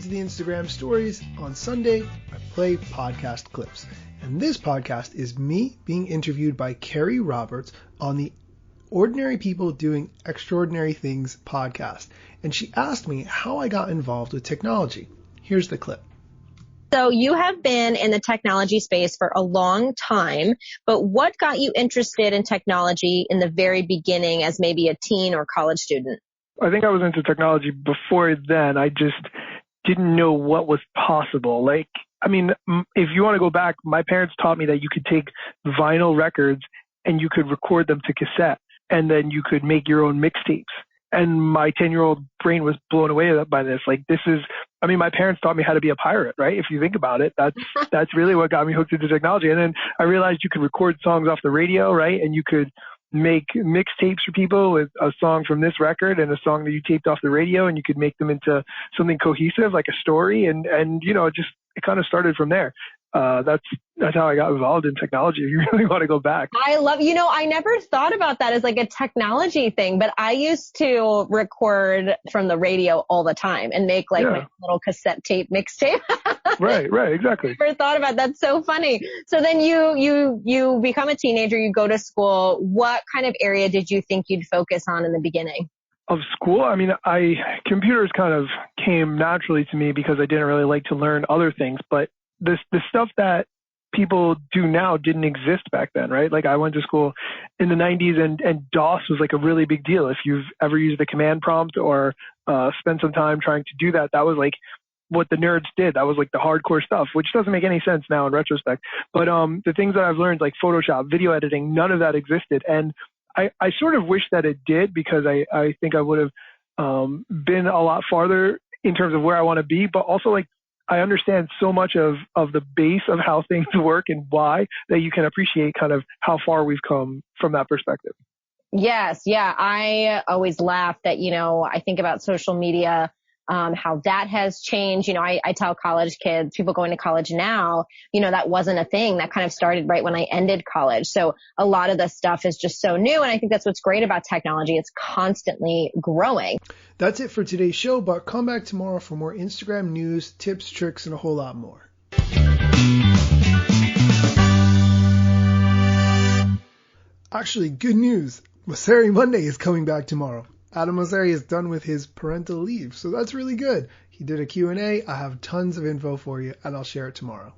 to the Instagram stories. On Sunday, I play podcast clips. And this podcast is me being interviewed by Carrie Roberts on the Ordinary People Doing Extraordinary Things podcast. And she asked me how I got involved with technology. Here's the clip. So you have been in the technology space for a long time, but what got you interested in technology in the very beginning as maybe a teen or college student? I think I was into technology before then. I just didn't know what was possible. If you want to go back, my parents taught me that you could take vinyl records and you could record them to cassette, and then you could make your own mixtapes. And my 10-year-old brain was blown away by this. My parents taught me how to be a pirate, right? If you think about it, that's really what got me hooked into technology. And then I realized you could record songs off the radio, right? And you could make mixtapes for people with a song from this record and a song that you taped off the radio, and you could make them into something cohesive, like a story. And it kind of started from there. That's how I got involved in technology. If you really want to go back. I never thought about that as like a technology thing, but I used to record from the radio all the time and make my little cassette tape mixtape. Right, exactly. Never thought about that. So funny. So then you become a teenager, you go to school. What kind of area did you think you'd focus on in the beginning? Of school? Computers kind of came naturally to me because I didn't really like to learn other things, but the stuff that people do now didn't exist back then, right? Like I went to school in the 90s and DOS was like a really big deal. If you've ever used the command prompt or spent some time trying to do that, that was like what the nerds did. That was like the hardcore stuff, which doesn't make any sense now in retrospect. But the things that I've learned, like Photoshop, video editing, none of that existed. And I sort of wish that it did, because I think I would have been a lot farther in terms of where I want to be, but also I understand so much of the base of how things work and why, that you can appreciate kind of how far we've come from that perspective. Yes. Yeah. I always laugh that, I think about social media, how that has changed. I tell college kids, people going to college now, that wasn't a thing. That kind of started right when I ended college. So a lot of the stuff is just so new. And I think that's what's great about technology. It's constantly growing. That's it for today's show, but come back tomorrow for more Instagram news, tips, tricks, and a whole lot more. Actually, good news. Mosseri Monday is coming back tomorrow. Adam Mosseri is done with his parental leave, so that's really good. He did a Q&A. I have tons of info for you, and I'll share it tomorrow.